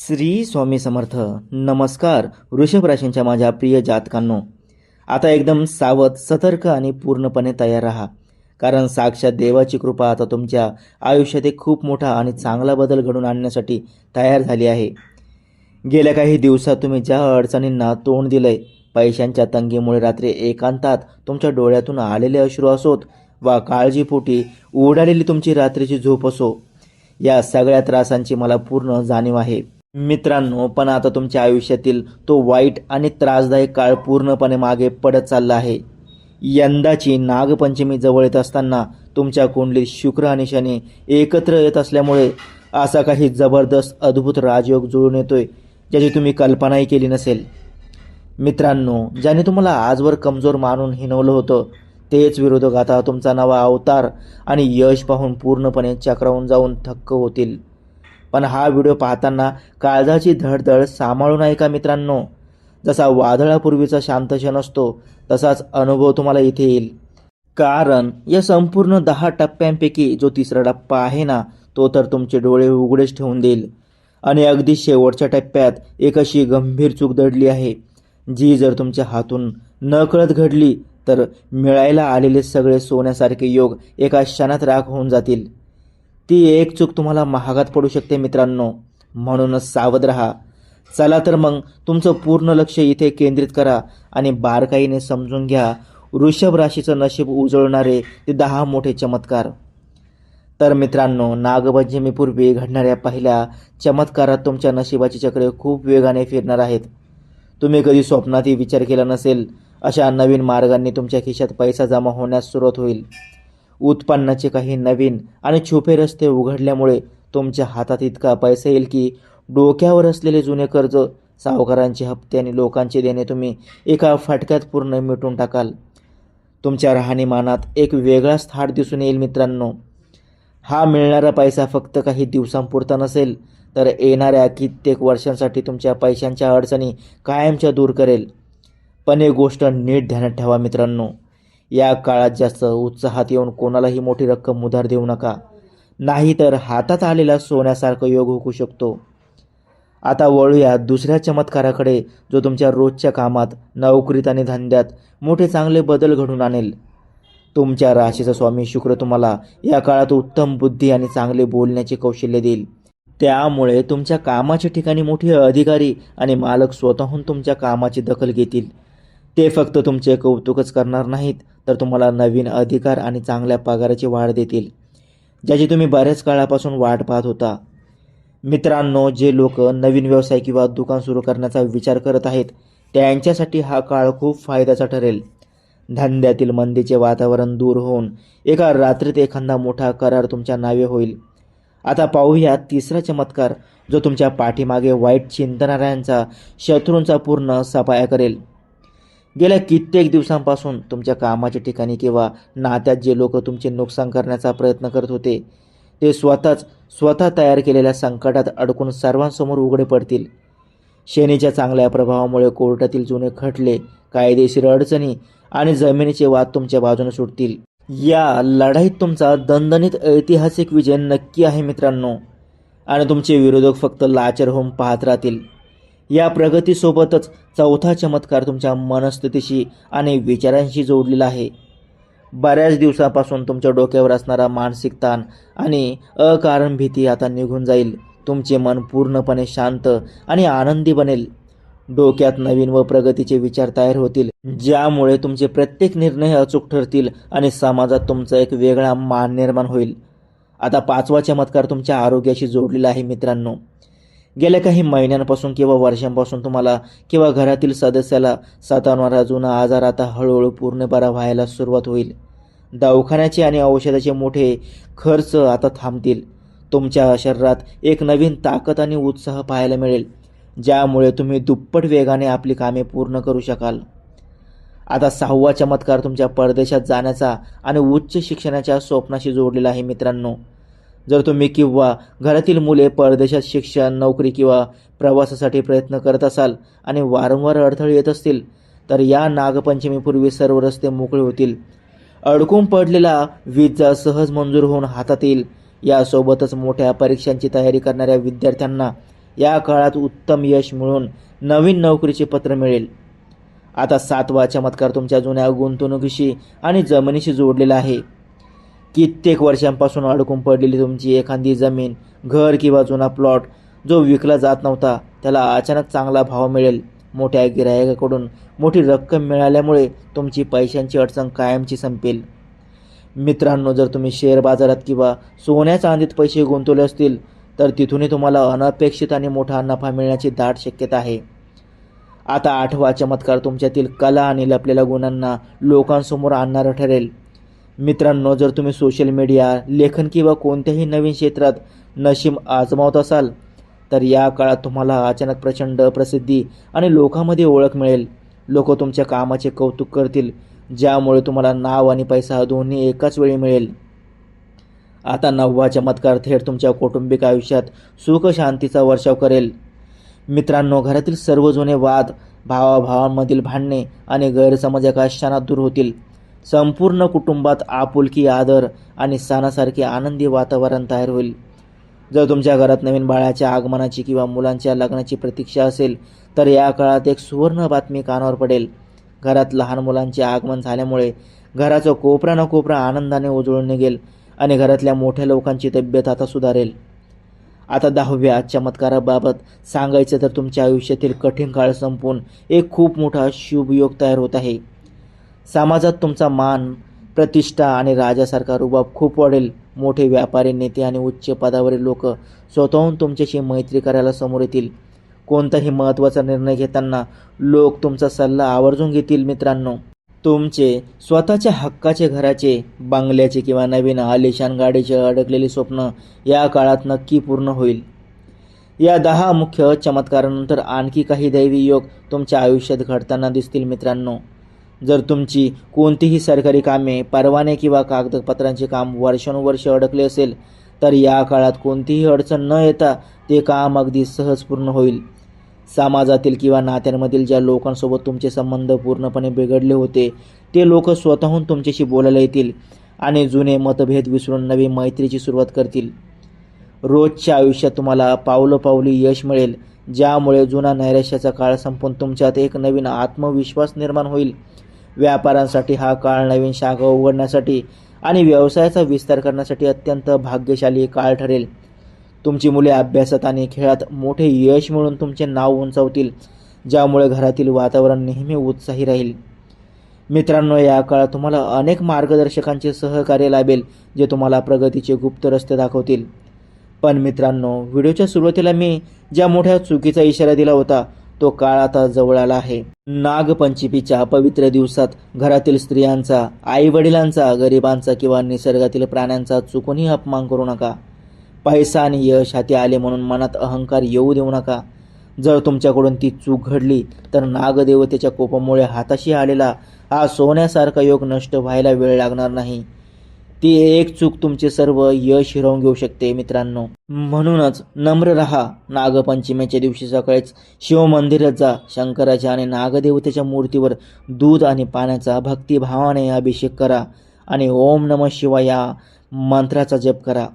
श्री स्वामी समर्थ. नमस्कार वृषभ राशींच्या माझ्या प्रिय जातकांनो, आता एकदम सावध, सतर्क आणि पूर्णपणे तयार राहा. कारण साक्षात देवाची कृपा आता तुमच्या आयुष्यात एक खूप मोठा आणि चांगला बदल घडून आणण्यासाठी तयार झाली आहे. गेल्या काही दिवसात तुम्ही ज्या अडचणींना तोंड दिलंय, पैशांच्या तंगीमुळे रात्री एकांतात तुमच्या डोळ्यातून आलेले अश्रू असोत वा काळजीपोटी उडालेली तुमची रात्रीची झोप असो, या सगळ्या त्रासांची मला पूर्ण जाणीव आहे मित्रांनो. पण आता तुमच्या आयुष्यातील तो वाईट आणि त्रासदायक काळ पूर्णपणे मागे पडत चालला आहे. यंदाची नागपंचमी जवळ येत असताना तुमच्या कुंडलीत शुक्र आणि शनी एकत्र येत असल्यामुळे असा काही जबरदस्त अद्भुत राजयोग जुळून येतोय, ज्याची तुम्ही कल्पनाही केली नसेल. मित्रांनो, ज्याने तुम्हाला आजवर कमजोर मानून हिणवलं होतं, तेच विरोधक आता तुमचा नवा अवतार आणि यश पाहून पूर्णपणे चक्रावून जाऊन थक्क होतील. पण हा व्हिडिओ पाहताना काळजाची धडधड सांभाळून ऐका मित्रांनो. जसा वादळापूर्वीचा शांत क्षण असतो, तसाच अनुभव तुम्हाला इथे येईल. कारण या संपूर्ण 10 टप्प्यांपैकी जो तिसरा टप्पा आहे ना, तो तर तुमचे डोळे उघडेच ठेवून देईल. आणि अगदी शेवटच्या टप्प्यात एक अशी गंभीर चूक दडली आहे, जी जर तुमच्या हातून नकळत घडली तर मिळायला आलेले सगळे सोन्यासारखे योग एका क्षणात राख होऊन जातील. ती एक चूक तुम्हाला महागात पडू शकते मित्रांनो, म्हणूनच सावध राहा. चला तर मग तुमचं पूर्ण लक्ष इथे केंद्रित करा आणि बारकाईने समजून घ्या वृषभ राशीचं नशीब उजळणारे ते 10 मोठे चमत्कार. तर मित्रांनो, नागपंचमीपूर्वी घडणाऱ्या पहिल्या चमत्कारात तुमच्या नशिबाची चक्रे खूप वेगाने फिरणार आहेत. तुम्ही कधी स्वप्नातही विचार केला नसेल अशा नवीन मार्गांनी तुमच्या खिशात पैसा जमा होण्यास सुरुवात होईल. उत्पन्नाचे काही नवीन आणि छुपे रस्ते उघडल्यामुळे तुमच्या हातात इतका पैसा येईल की डोक्यावर असलेले जुने कर्ज, सावकारांचे हप्ते आणि लोकांचे देणे तुम्ही एका फटक्यात पूर्ण मिटून टाकाल. तुमच्या राहणीमानात एक वेगळाच थाट दिसून येईल मित्रांनो. हा मिळणारा पैसा फक्त काही दिवसांपुरता नसेल, तर येणाऱ्या कित्येक वर्षांसाठी तुमच्या पैशांच्या अडचणी कायमच्या दूर करेल. पण एक गोष्ट नीट ध्यानात ठेवा मित्रांनो, या काळात जास्त उत्साहात येऊन कोणालाही मोठी रक्कम उधार देऊ नका, नाहीतर हातात आलेला सोन्यासारखा योग हुकू शकतो. आता वळूया दुसऱ्या चमत्काराकडे, जो तुमच्या रोजच्या कामात, नोकरीत आणि धंद्यात मोठे चांगले बदल घडून आणेल. तुमच्या राशीचा स्वामी शुक्र तुम्हाला या काळात उत्तम बुद्धी आणि चांगले बोलण्याचे कौशल्य देईल. त्यामुळे तुमच्या कामाच्या ठिकाणी मोठे अधिकारी आणि मालक स्वतःहून तुमच्या कामाची दखल घेतील. ते फक्त तुमचे कौतुकच करणार नाहीत, तर तुम्हाला नवीन अधिकार आणि चांगल्या पगाराची वाढ देतील, ज्याची तुम्ही बऱ्याच काळापासून वाट पाहत होता. मित्रांनो, जे लोक नवीन व्यवसाय किंवा दुकान सुरू करण्याचा विचार करत आहेत, त्यांच्यासाठी हा काळ खूप फायद्याचा ठरेल. धंद्यातील मंदीचे वातावरण दूर होऊन एका रात्रीत एखादा मोठा करार तुमच्या नावे होईल. आता पाहूया तिसरा चमत्कार, जो तुमच्या पाठीमागे वाईट चिंतणाऱ्यांचा, शत्रूंचा पूर्ण सफाया करेल. गेल्या कित्येक दिवसांपासून तुमच्या कामाच्या ठिकाणी किंवा नात्यात जे लोक तुमचे नुकसान करण्याचा प्रयत्न करत होते, ते स्वतः तयार केलेल्या संकटात अडकून सर्वांसमोर उघडे पडतील. शनीच्या चांगल्या प्रभावामुळे कोर्टातील जुने खटले, कायदेशीर अडचणी आणि जमिनीचे वाद तुमच्या बाजूने सुटतील. या लढाईत तुमचा दणदणीत ऐतिहासिक विजय नक्की आहे मित्रांनो, आणि तुमचे विरोधक फक्त लाचार होऊन पाहत राहतील. या प्रगतीसोबतच चौथा चमत्कार तुमच्या मनस्थितीशी आणि विचारांशी जोडलेला आहे. बऱ्याच दिवसांपासून तुमच्या डोक्यावर असणारा मानसिक ताण आणि अकारण भीती आता निघून जाईल. तुमचे मन पूर्णपणे शांत आणि आनंदी बनेल. डोक्यात नवीन व प्रगतीचे विचार तयार होतील, ज्यामुळे तुमचे प्रत्येक निर्णय अचूक ठरतील आणि समाजात तुमचा एक वेगळा मान निर्माण होईल. आता पाचवा चमत्कार तुमच्या आरोग्याशी जोडलेला आहे मित्रांनो. गेल्या काही महिन्यांपासून किंवा वर्षांपासून तुम्हाला किंवा घरातील सदस्याला सतावणारा जुना आजार आता हळूहळू पूर्ण बरा व्हायला सुरुवात होईल. दवाखान्याचे आणि औषधाचे मोठे खर्च आता थांबतील. तुमच्या शरीरात एक नवीन ताकद आणि उत्साह पाहायला मिळेल, ज्यामुळे तुम्ही दुप्पट वेगाने आपली कामे पूर्ण करू शकाल. आता सहावा चमत्कार तुमच्या परदेशात जाण्याचा आणि उच्च शिक्षणाच्या स्वप्नाशी जोडलेला आहे मित्रांनो. जर तुम्ही किंवा घरातील मुले परदेशात शिक्षण, नोकरी किंवा प्रवासासाठी प्रयत्न करत असाल आणि वारंवार अडथळे येत असतील, तर या नागपंचमीपूर्वी सर्व रस्ते मोकळे होतील. अडकून पडलेला विजा सहज मंजूर होऊन हातात येईल. यासोबतच मोठ्या परीक्षांची तयारी करणाऱ्या विद्यार्थ्यांना या काळात उत्तम यश मिळून नवीन नोकरीचे पत्र मिळेल. आता 7वा चमत्कार तुमच्या जुन्या गुंतवणुकीशी आणि जमिनीशी जोडलेला आहे. कित्येक वर्षांपासून अडकून पडलेली तुमची एखादी जमीन, घर किंवा जुना प्लॉट जो विकला जात नव्हता, त्याला अचानक चांगला भाव मिळेल. मोठ्या गिरायकाकडून मोठी रक्कम मिळाल्यामुळे तुमची पैशांची अडचण कायमची संपेल. मित्रांनो, जर तुम्ही शेअर बाजारात किंवा सोन्या चांदीत पैसे गुंतवले असतील तर तिथूनही तुम्हाला अनपेक्षित आणि मोठा नफा मिळण्याची दाट शक्यता आहे. आता 8वा चमत्कार तुमच्यातील कला आणि लपलेल्या गुणांना लोकांसमोर आणणारा ठरेल. मित्रांनो, जर तुम्ही सोशल मीडिया, लेखन किंवा कोणत्याही नवीन क्षेत्रात नशीब आजमावत असाल तर या काळात तुम्हाला अचानक प्रचंड प्रसिद्धी आणि लोकांमध्ये ओळख मिळेल. लोक तुमच्या कामाचे कौतुक करतील, ज्यामुळे तुम्हाला नाव आणि पैसा दोन्ही एकाच वेळी मिळेल. आता 9वा चमत्कार थेट तुमच्या कौटुंबिक आयुष्यात सुख शांतीचा वर्षाव करेल. मित्रांनो, घरातील सर्व जुने वाद, भावाभावांमधील भांडणे आणि गैरसमज एका क्षणात दूर होतील. संपूर्ण कुटुंबात आपुलकी, आदर आणि सणासारखे आनंदी वातावरण तयार होईल. जर तुमच्या घरात नवीन बाळाच्या आगमनाची किंवा मुलांच्या लग्नाची प्रतीक्षा असेल तर या काळात एक सुवर्ण बातमी कानावर पडेल. घरात लहान मुलांचे आगमन झाल्यामुळे घराचा कोपरा न कोपरा आनंदाने उजळून निघेल आणि घरातल्या मोठ्या लोकांची तब्येत आता सुधारेल. आता 10व्या चमत्काराबाबत सांगायचं तर तुमच्या आयुष्यातील कठीण काळ संपून एक खूप मोठा शुभयोग तयार होत आहे. समाजात तुमचा मान, प्रतिष्ठा आणि राजासारखा रुबाब खूप वाढेल. मोठे व्यापारी, नेते आणि उच्च पदावरील लोक स्वतःहून तुमच्याशी मैत्री करायला समोर येतील. कोणताही महत्त्वाचा निर्णय घेताना लोक तुमचा सल्ला आवर्जून घेतील. मित्रांनो, तुमचे स्वतःच्या हक्काचे घराचे, बंगल्याचे किंवा नवीन आलिशान गाडीचे अडकलेले स्वप्न या काळात नक्की पूर्ण होईल. या 10 मुख्य चमत्कारानंतर आणखी काही दैवी योग तुमच्या आयुष्यात घडताना दिसतील. मित्रांनो, जर तुमची कोणतीही सरकारी कामे, परवाने किंवा कागदपत्रांचे काम वर्षानुवर्षे अडकले असेल तर या काळात कोणतीही अडचण न येता ते काम अगदी सहज पूर्ण होईल. समाजातील किंवा नात्यांमधील ज्या लोकांसोबत तुमचे संबंध पूर्णपणे बिघडले होते ते लोक स्वतःहून तुमच्याशी बोलायला येतील आणि जुने मतभेद विसरून नवी मैत्रीची सुरुवात करतील. रोजच्या आयुष्यात तुम्हाला पावलोपावली यश मिळेल, ज्यामुळे जुना नैराश्याचा काळ संपून तुमच्यात एक नवीन आत्मविश्वास निर्माण होईल. व्यापाऱ्यांसाठी हा काळ नवीन शाखा उघडण्यासाठी आणि व्यवसायाचा विस्तार करण्यासाठी अत्यंत भाग्यशाली काळ ठरेल. तुमची मुले अभ्यासात आणि खेळात मोठे यश मिळवून तुमचे नाव उंचावतील, ज्यामुळे घरातील वातावरण नेहमी उत्साही राहील. मित्रांनो, या काळात तुम्हाला अनेक मार्गदर्शकांचे सहकार्य लाभेल, जे तुम्हाला प्रगतीचे गुप्त रस्ते दाखवतील. पण मित्रांनो, व्हिडिओच्या सुरुवातीला मी ज्या मोठ्या चुकीचा इशारा दिला होता तो काळ आता जवळ आला आहे. नागपंचमीच्या पवित्र दिवसात घरातील स्त्रियांचा, आई-वडिलांचा, गरिबांचा किंवा निसर्गातील प्राण्यांचा चुकूनही अपमान करू नका. पैसा आणि यश हाती आले म्हणून मनात अहंकार येऊ देऊ नका. जर तुमच्याकडून ती चूक घडली तर नागदेवतेच्या कोपामुळे हाताशी आलेला हा सोन्यासारखा योग नष्ट व्हायला वेळ लागणार नाही. ती एक चूक तुमचे सर्व यश हिरावून घेऊ शकते. मित्रांनो, म्हणूनच नम्र राहा. नागपंचमीच्या दिवशी सकाळीच शिवमंदिरात जा. शंकराच्या आणि नागदेवतेच्या मूर्तीवर दूध आणि पाण्याचा भक्तिभावाने अभिषेक करा आणि ओम नमः शिवाय या मंत्राचा जप करा.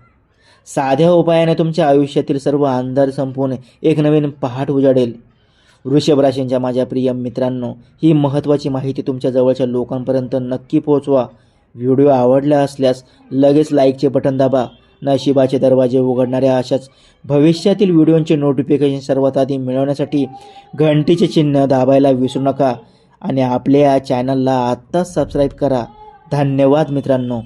साध्या उपायाने तुमच्या आयुष्यातील सर्व अंधार संपून एक नवीन पहाट उजाडेल. वृषभ राशींच्या माझ्या प्रिय मित्रांनो, ही महत्त्वाची माहिती तुमच्या जवळच्या लोकांपर्यंत नक्की पोहोचवा. व्हिडिओ आवडला असल्यास लगेच लाईकचे बटन दाबा. नशिबाचे दरवाजे उघडणाऱ्या अशाच भविष्यातील व्हिडिओंचे नोटिफिकेशन सर्वात आधी मिळवण्यासाठी घंटीचे चिन्ह दाबायला विसरू नका आणि आपल्या या चॅनलला आत्ताच सबस्क्राईब करा. धन्यवाद मित्रांनो.